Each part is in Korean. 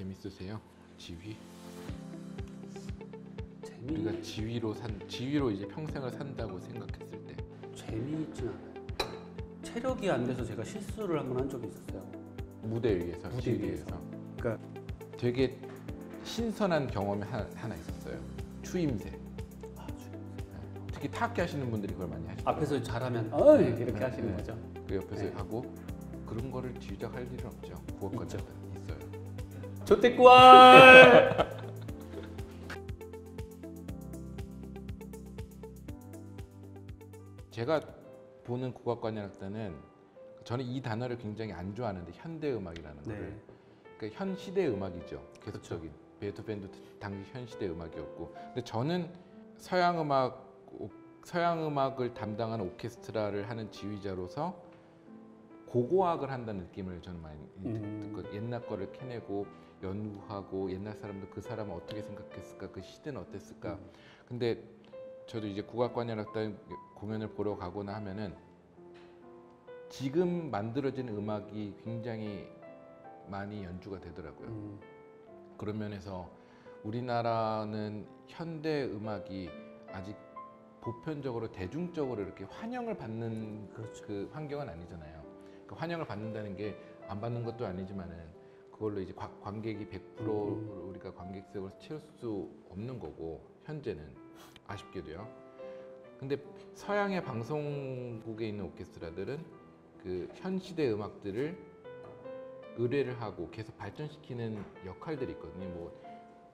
재밌으세요? 지휘? 재미... 우리가 지휘로 이제 평생을 산다고 생각했을 때 재미있진 않아요. 체력이 안 돼서 제가 실수를 한 번 한 적이 있었어요. 무대 위에서, 무대 지휘 위에서. 위에서. 그러니까 되게 신선한 경험이 하나 있었어요. 추임새. 특히 타악기 하시는 분들이 그걸 많이 하시죠. 앞에서 잘하면 이렇게 하시는 거죠. 그 옆에서 네. 하고 그런 거를 뒤적 할 일은 없죠. 국어과정은 있어요. 조태꿀! 제가 보는 국악관현악단은 저는 이 단어를 굉장히 안 좋아하는데 현대음악이라는 거를 네. 그러니까 현 시대 음악이죠. 계속적인 베토벤도 당시 현 시대 음악이었고 근데 저는 서양 음악을 담당하는 오케스트라를 하는 지휘자로서 고고학을 한다는 느낌을 저는 많이 듣고 옛날 거를 캐내고 연구하고 옛날 사람들 그 사람은 어떻게 생각했을까 그 시대는 어땠을까 근데 저도 이제 국악관현악단 공연을 보러 가거나 하면은 지금 만들어진 음악이 굉장히 많이 연주가 되더라고요. 그런 면에서 우리나라는 현대 음악이 아직 보편적으로 대중적으로 이렇게 환영을 받는 그렇죠. 그 환경은 아니잖아요. 그 환영을 받는다는 게 안 받는 것도 아니지만은 그걸로 이제 관객이 100% 우리가 관객석을 채울 수 없는 거고 현재는 아쉽게도요. 근데 서양의 방송국에 있는 오케스트라들은 그 현 시대 음악들을 의뢰를 하고 계속 발전시키는 역할들이 있거든요. 뭐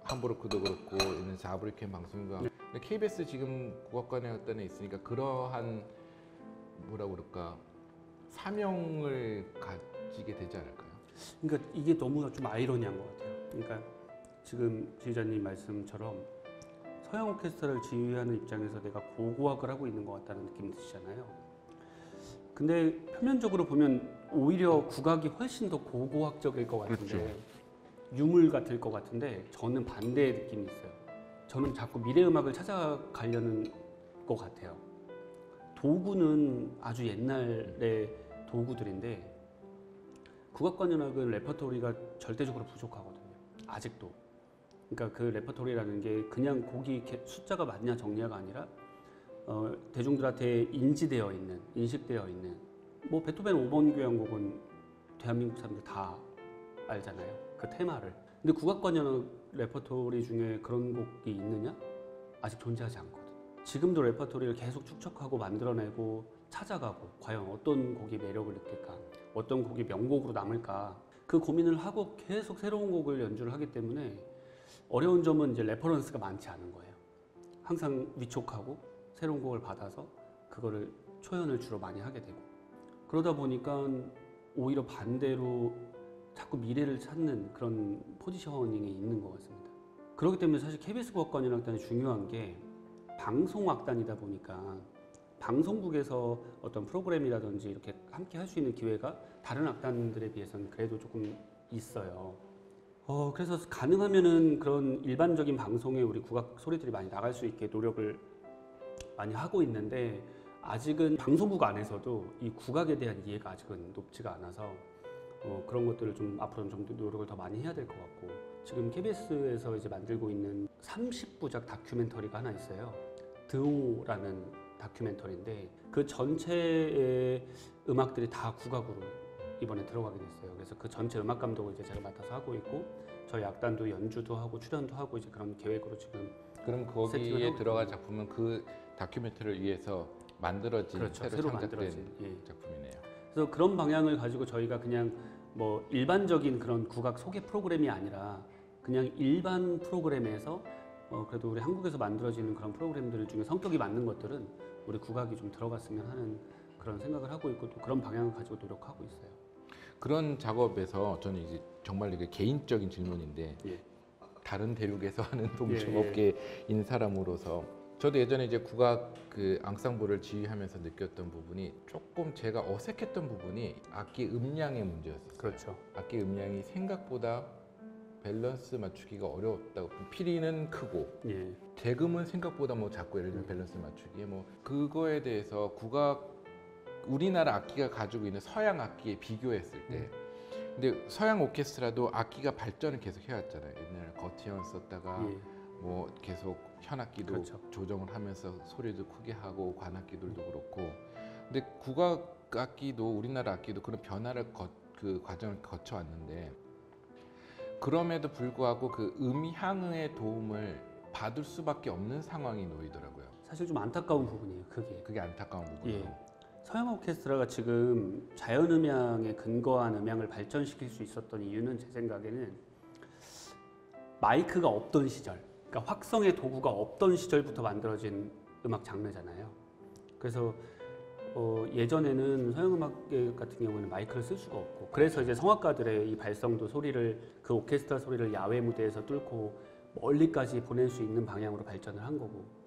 함부르크도 그렇고 있는 자브리켄 방송인가. 근데 KBS 지금 국악관현악단에 있으니까 그러한 뭐라 그럴까 사명을 가지게 되지 않을까요? 그러니까 이게 너무 좀 아이러니한 것 같아요. 그러니까 지금 지휘자님 말씀처럼 서양 오케스트라를 지휘하는 입장에서 내가 고고학을 하고 있는 것 같다는 느낌이 드시잖아요. 근데 표면적으로 보면 오히려 국악이 훨씬 더 고고학적일 것 같은데 그렇죠. 유물 같을 것 같은데 저는 반대의 느낌이 있어요. 저는 자꾸 미래음악을 찾아가려는 것 같아요. 도구는 아주 옛날의 도구들인데 국악관현악은 레퍼토리가 절대적으로 부족하거든요. 아직도. 그러니까 그 레퍼토리라는 게 그냥 곡이 숫자가 맞냐 정리야가 아니라 대중들한테 인지되어 있는, 인식되어 있는 뭐 베토벤 5번 교향곡은 대한민국 사람들 다 알잖아요. 그 테마를. 근데 국악관현악 레퍼토리 중에 그런 곡이 있느냐? 아직 존재하지 않거든. 지금도 레퍼토리를 계속 축적하고 만들어내고 찾아가고 과연 어떤 곡이 매력을 느낄까? 어떤 곡이 명곡으로 남을까? 그 고민을 하고 계속 새로운 곡을 연주를 하기 때문에 어려운 점은 이제 레퍼런스가 많지 않은 거예요. 항상 위촉하고 새로운 곡을 받아서 그거를 초연을 주로 많이 하게 되고 그러다 보니까 오히려 반대로 자꾸 미래를 찾는 그런 포지셔닝이 있는 것 같습니다. 그렇기 때문에 사실 KBS 국악관현악단이 중요한 게 방송악단이다 보니까 방송국에서 어떤 프로그램이라든지 이렇게 함께 할 수 있는 기회가 다른 악단들에 비해서는 그래도 조금 있어요. 그래서 가능하면은 그런 일반적인 방송에 우리 국악 소리들이 많이 나갈 수 있게 노력을 많이 하고 있는데 아직은 방송국 안에서도 이 국악에 대한 이해가 아직은 높지가 않아서 그런 것들을 좀 앞으로는 좀 노력을 더 많이 해야 될 것 같고 지금 KBS에서 이제 만들고 있는 30부작 다큐멘터리가 하나 있어요. 드오라는 다큐멘터리인데 그 전체의 음악들이 다 국악으로 이번에 들어가게 됐어요. 그래서 그 전체 음악 감독을 이제 제가 맡아서 하고 있고 저희 악단도 연주도 하고 출연도 하고 이제 그런 계획으로 지금 그럼 거기에 들어갈 작품은 그 다큐멘터리를 위해서 만들어진 그렇죠. 새로 만들어진 창작된 작품이네요. 그래서 그런 방향을 가지고 저희가 그냥 뭐 일반적인 그런 국악 소개 프로그램이 아니라 그냥 일반 프로그램에서 그래도 우리 한국에서 만들어지는 그런 프로그램들 중에 성격이 맞는 것들은 우리 국악이 좀 들어갔으면 하는 그런 생각을 하고 있고 또 그런 방향을 가지고 노력하고 있어요. 그런 작업에서 저는 이제 정말 이게 개인적인 질문인데 다른 대륙에서 하는 동종업계인 사람으로서 저도 예전에 이제 국악 그 앙상블을 지휘하면서 느꼈던 부분이 조금 제가 어색했던 부분이 악기 음량의 문제였어요. 그렇죠. 악기 음량이 생각보다 밸런스 맞추기가 어려웠다고. 피리는 크고 대금은 생각보다 뭐 작고 예를 들면 밸런스 맞추기 뭐 그거에 대해서 국악 우리나라 악기가 가지고 있는 서양 악기에 비교했을 때 근데 서양 오케스트라도 악기가 발전을 계속 해왔잖아요. 옛날에 거티언 썼다가 예. 뭐 계속 현악기도 그렇죠. 조정을 하면서 소리도 크게 하고 관악기들도 그렇고. 근데 국악 악기도 우리나라 악기도 그런 변화를 그 과정을 거쳐왔는데 그럼에도 불구하고 그 음향의 도움을 받을 수밖에 없는 상황이 놓이더라고요. 사실 좀 안타까운 부분이에요. 그게 안타까운 부분이에요. 예. 서양 오케스트라가 지금 자연 음향에 근거한 음향을 발전시킬 수 있었던 이유는 제 생각에는 마이크가 없던 시절, 그러니까 확성의 도구가 없던 시절부터 만들어진 음악 장르잖아요. 그래서 예전에는 서양 음악 같은 경우는 마이크를 쓸 수가 없고, 그래서 이제 성악가들의 이 발성도 소리를 그 오케스트라 소리를 야외 무대에서 뚫고 멀리까지 보낼 수 있는 방향으로 발전을 한 거고.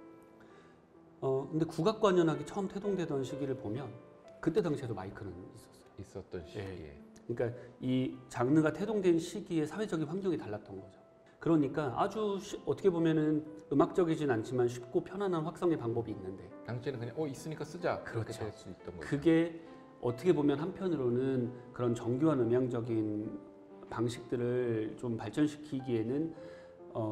근데 국악관현악이 처음 태동되던 시기를 보면 그때 당시에도 마이크는 있었어요. 있었던 시기에. 그러니까 이 장르가 태동된 시기에 사회적인 환경이 달랐던 거죠. 그러니까 아주 어떻게 보면은 음악적이진 않지만 쉽고 편안한 확성의 방법이 있는데 당시에는 그냥 있으니까 쓰자. 그렇게 그렇죠. 될 수 있던 거죠. 그게 어떻게 보면 한편으로는 그런 정교한 음향적인 방식들을 좀 발전시키기에는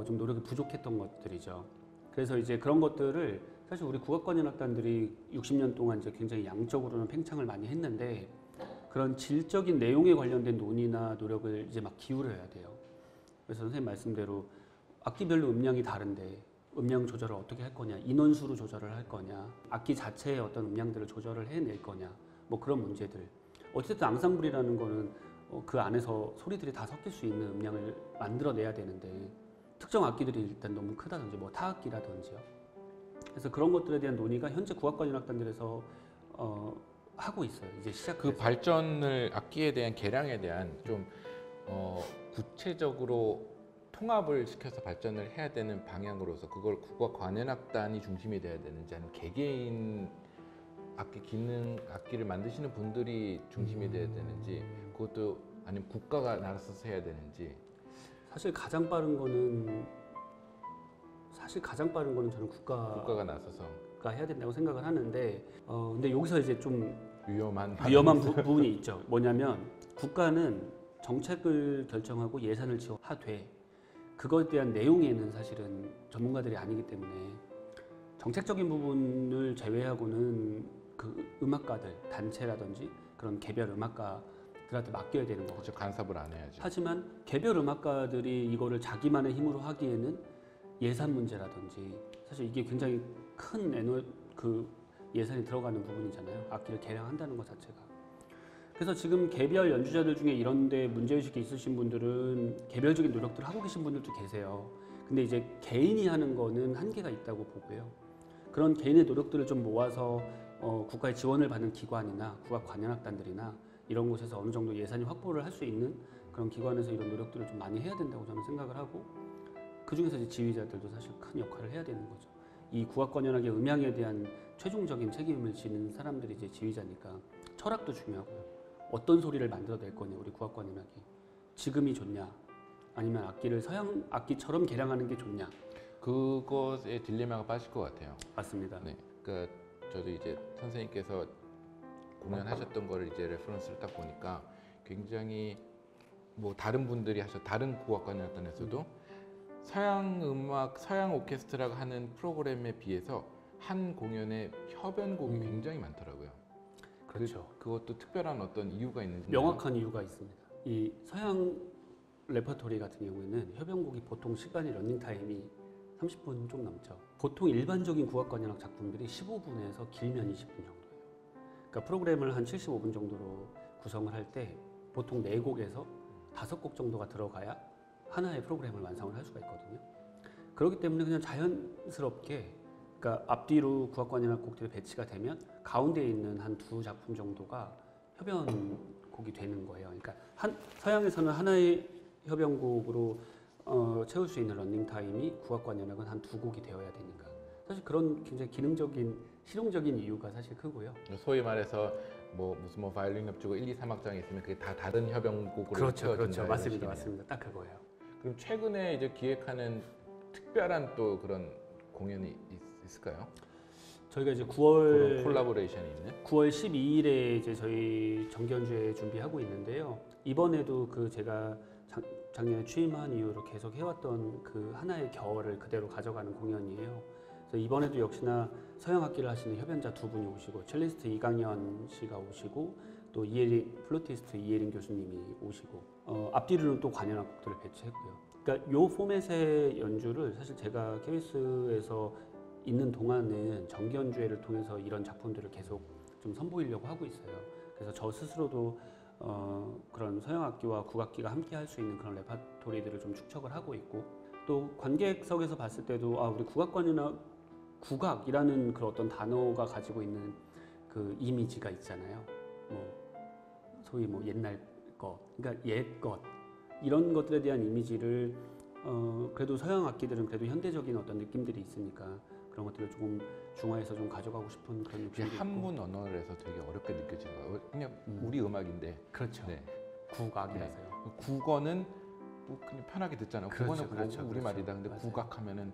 좀 노력이 부족했던 것들이죠. 그래서 이제 그런 것들을 사실 우리 국악관현악단들이 60년 동안 이제 굉장히 양적으로는 팽창을 많이 했는데 그런 질적인 내용에 관련된 논의나 노력을 이제 막 기울여야 돼요. 그래서 선생님 말씀대로 악기별로 음량이 다른데 음량 조절을 어떻게 할 거냐, 인원수로 조절을 할 거냐, 악기 자체의 어떤 음량들을 조절을 해낼 거냐, 뭐 그런 문제들. 어쨌든 앙상블이라는 거는 그 안에서 소리들이 다 섞일 수 있는 음량을 만들어내야 되는데 특정 악기들이 일단 너무 크다든지 뭐 타악기라든지요. 그래서 그런 것들에 대한 논의가 현재 국악관현악단들에서 하고 있어요. 이제 시작. 그 발전을 악기에 대한 개량에 대한 좀 구체적으로 통합을 시켜서 발전을 해야 되는 방향으로서 그걸 국악관현악단이 중심이 돼야 되는지 아니면 개개인 악기를 만드시는 분들이 중심이 돼야 되는지 그것도 아니면 국가가 나서서 해야 되는지. 사실 가장 빠른 거는 저는 국가가 나서서 해야 된다고 생각을 하는데 근데 여기서 이제 좀 위험한 부분이 있죠. 뭐냐면 국가는 정책을 결정하고 예산을 지원하되 그거에 대한 내용에는 사실은 전문가들이 아니기 때문에 정책적인 부분을 제외하고는 그 음악가들 단체라든지 그런 개별 음악가들한테 맡겨야 되는 거죠. 그렇죠. 간섭을 안 해야죠. 하지만 개별 음악가들이 이거를 자기만의 힘으로 하기에는 예산 문제라든지 사실 이게 굉장히 큰 예산이 들어가는 부분이잖아요. 악기를 개량한다는 것 자체가. 그래서 지금 개별 연주자들 중에 이런데 문제의식이 있으신 분들은 개별적인 노력들을 하고 계신 분들도 계세요. 근데 이제 개인이 하는 거는 한계가 있다고 보고요. 그런 개인의 노력들을 좀 모아서 국가의 지원을 받는 기관이나 국악관현악단들이나 이런 곳에서 어느 정도 예산이 확보를 할 수 있는 그런 기관에서 이런 노력들을 좀 많이 해야 된다고 저는 생각을 하고 그 중에서 이제 지휘자들도 사실 큰 역할을 해야 되는 거죠. 이 국악관현악의 음향에 대한 최종적인 책임을 지는 사람들이 이제 지휘자니까 철학도 중요하고요. 어떤 소리를 만들어낼 거냐 우리 국악관현악이 지금이 좋냐 아니면 악기를 서양 악기처럼 개량하는 게 좋냐 그것에 딜레마가 빠질 것 같아요. 맞습니다. 네, 그러니까 저도 이제 선생님께서 공연하셨던 거를 이제 레퍼런스를 딱 보니까 굉장히 뭐 다른 분들이 다른 국악관현악단에서도 서양 음악, 서양 오케스트라가 하는 프로그램에 비해서 한 공연에 협연곡이 굉장히 많더라고요. 그렇죠. 그것도 특별한 어떤 이유가 있는지 명확한 이유가 있습니다. 이 서양 레퍼토리 같은 경우에는 협연곡이 보통 시간이 러닝 타임이 30분 좀 넘죠. 보통 일반적인 국악관현악 작품들이 15분에서 길면 20분 정도예요. 그러니까 프로그램을 한 75분 정도로 구성을 할 때 보통 4곡에서 5곡 정도가 들어가야 하나의 프로그램을 완성을 할 수가 있거든요. 그렇기 때문에 그냥 자연스럽게 그러니까 앞뒤로 국악관현악 곡들이 배치가 되면 가운데에 있는 한 2작품 정도가 협연곡이 되는 거예요. 그러니까 서양에서는 하나의 협연곡으로 채울 수 있는 런닝타임이 국악관현악은 한 2곡이 되어야 되니까 사실 그런 굉장히 기능적인 실용적인 이유가 사실 크고요. 소위 말해서 무슨 바이올린 협주가 1, 2, 3악장이 있으면 그게 다 다른 협연곡으로 그렇죠. 맞습니다. 딱 그거예요. 그럼 최근에 이제 기획하는 특별한 또 그런 공연이 있을까요? 저희가 이제 9월 콜라보레이션이 있는 9월 12일에 이제 저희 정기연주회 준비하고 있는데요. 이번에도 그 제가 작년에 취임한 이후로 계속 해왔던 그 하나의 결을 그대로 가져가는 공연이에요. 그래서 이번에도 역시나 서양 악기를 하시는 협연자 두 분이 오시고 첼리스트 이강현 씨가 오시고 또 플루티스트 이예린 교수님이 오시고 앞뒤로는 또 관현악 곡들을 배치했고요. 그러니까 요 포맷의 연주를 사실 제가 KBS에서 있는 동안은 정기 연주회를 통해서 이런 작품들을 계속 좀 선보이려고 하고 있어요. 그래서 저 스스로도 그런 서양 악기와 국악기가 함께 할 수 있는 그런 레파토리들을 좀 축적을 하고 있고 또 관객석에서 봤을 때도 우리 국악관이나 국악이라는 그런 어떤 단어가 가지고 있는 그 이미지가 있잖아요. 뭐 소위 뭐 옛날 것, 그러니까 옛 것 이런 것들에 대한 이미지를 그래도 서양 악기들은 그래도 현대적인 어떤 느낌들이 있으니까 그런 것들을 조금 중화해서 좀 가져가고 싶은 그런 느낌이 있고 한문 언어를 해서 되게 어렵게 느껴지는 거예요. 그냥 우리 음악인데. 그렇죠. 네. 국악이라서요. 네. 국어는 뭐 그냥 편하게 듣잖아요. 그렇죠, 국어는 그렇죠, 우리 그렇죠. 말이다. 근데 맞아요. 국악하면은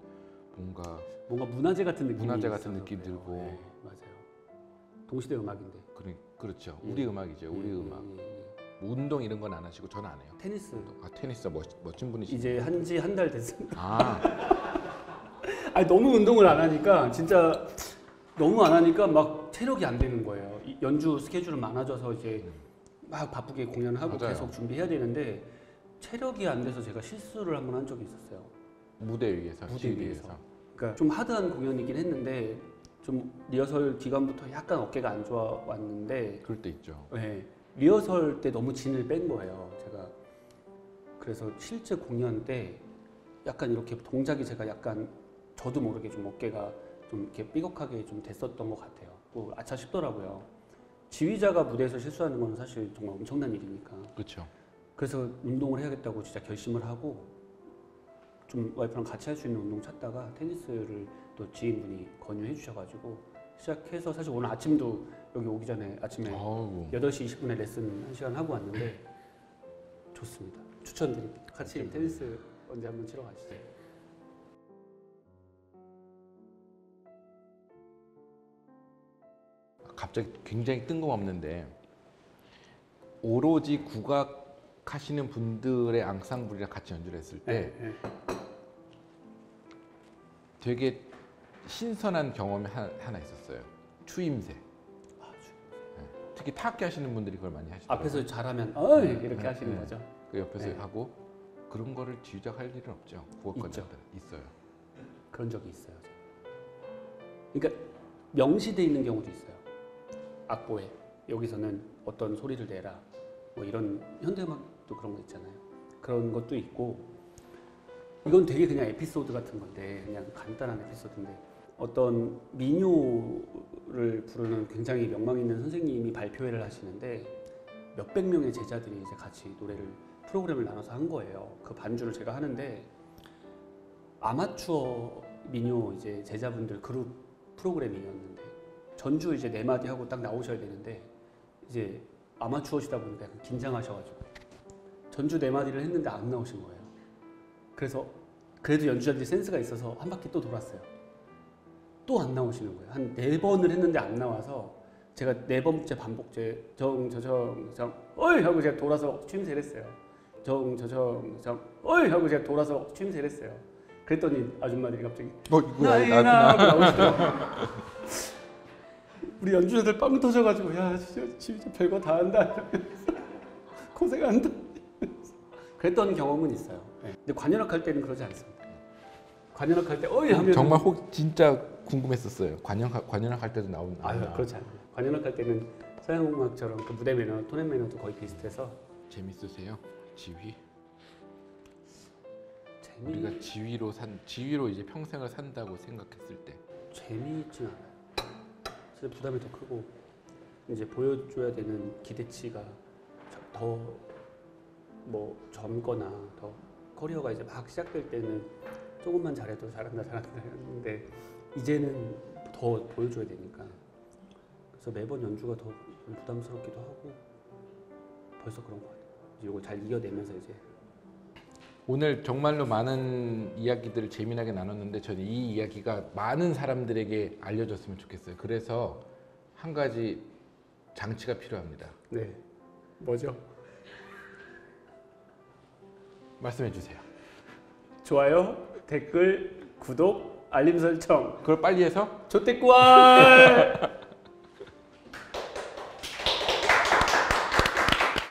뭔가 문화재 같은 느낌이 문화재 같은 있어서 느낌 그래요. 들고. 네, 맞아요. 동시대 음악인데. 그렇죠. 예. 우리 음악이죠. 우리 예, 음악. 예, 예. 뭐 운동 이런 건 안 하시고 저는 안 해요. 테니스 테니스 멋진 분이시죠. 이제 한지 한 달 됐습니다. 아, 너무 운동을 안 하니까 진짜 너무 안 하니까 막 체력이 안 되는 거예요. 연주 스케줄은 많아져서 이제 막 바쁘게 공연하고 맞아요. 계속 준비해야 되는데 체력이 안 돼서 제가 실수를 한 번 한 적이 있었어요. 무대 위에서. 무대 지휘 위에서. 그러니까 좀 하드한 공연이긴 했는데 좀 리허설 기간부터 약간 어깨가 안 좋아왔는데 그럴 때 있죠. 네, 리허설 때 너무 진을 뺀 거예요. 제가 그래서 실제 공연 때 약간 이렇게 동작이 제가 약간 저도 모르게 좀 어깨가 좀 이렇게 삐걱하게 좀 됐었던 것 같아요. 또 아차 싶더라고요. 지휘자가 무대에서 실수하는 건 사실 정말 엄청난 일이니까. 그렇죠. 그래서 운동을 해야겠다고 진짜 결심을 하고 좀 와이프랑 같이 할 수 있는 운동 찾다가 테니스를 또 지인분이 권유해 주셔가지고 시작해서 사실 오늘 아침도 여기 오기 전에 아침에 아우. 8시 20분에 레슨 1시간 하고 왔는데 좋습니다. 추천드립니다. 같이 테니스 언제 한번 치러 가시죠. 갑자기 굉장히 뜬금없는데 오로지 국악 하시는 분들의 앙상블이랑 같이 연주를 했을 때 네. 되게 신선한 경험이 하나 있었어요. 추임새. 특히 타악기 하시는 분들이 그걸 많이 하시더라고요. 앞에서 잘하면 이렇게 하시는 거죠. 그 옆에서 네. 하고 하고 그런 거를 지휘자할 일은 없죠. 국악관들 있어요. 그런 적이 있어요. 그러니까 명시돼 있는 경우도 있어요. 악보에 여기서는 어떤 소리를 내라. 뭐 이런 현대음악도 그런 거 있잖아요. 그런 것도 있고 이건 되게 그냥 에피소드 같은 건데 그냥 간단한 에피소드인데 어떤 민요를 부르는 굉장히 명망 있는 선생님이 발표회를 하시는데 몇백 명의 제자들이 이제 같이 노래를 프로그램을 나눠서 한 거예요. 그 반주를 제가 하는데 아마추어 민요 이제 제자분들 그룹 프로그램이었는데 전주 이제 4마디 하고 딱 나오셔야 되는데 이제 아마추어시다 보니까 약간 긴장하셔가지고 전주 4마디를 했는데 안 나오신 거예요. 그래서 그래도 연주자들이 센스가 있어서 한 바퀴 또 돌았어요. 또 안 나오시는 거예요. 한 4번을 했는데 안 나와서 제가 4번째 반복제 정저정 어이 하고 제가 돌아서 추임새를 했어요. 정저정 어이 하고 제가 돌아서 추임새를 했어요. 그랬더니 아줌마들이 갑자기 이거야 나구나 나오시더라고요. 우리 연주자들 빵 터져가지고 야 진짜 별거 다 한다 고생한다 그랬던 경험은 있어요. 네. 근데 관현악 할 때는 그러지 않습니다. 관현악 할 때 어이 하면 정말 진짜 궁금했었어요. 관현악 할 때도 나오나. 그렇지 않아요. 관현악 할 때는 서양 음악처럼 그 무대 매너, 톤앤 매너도 거의 비슷해서 재밌으세요? 지휘? 재미 우리가 지휘로 이제 평생을 산다고 생각했을 때 재미있진 않아요. 사실 부담이 더 크고 이제 보여줘야 되는 기대치가 더 뭐 젊거나 더 커리어가 이제 막 시작될 때는 조금만 잘해도 잘한다 했는데 이제는 더 보여줘야 되니까 그래서 매번 연주가 더 부담스럽기도 하고 벌써 그런 것 같아요. 이걸 잘 이겨내면서 이제 오늘 정말로 많은 이야기들을 재미나게 나눴는데 저는 이 이야기가 많은 사람들에게 알려졌으면 좋겠어요. 그래서 한 가지 장치가 필요합니다. 네 뭐죠? 말씀해 주세요. 좋아요, 댓글, 구독, 알림 설정. 그걸 빨리 해서 조태꾸알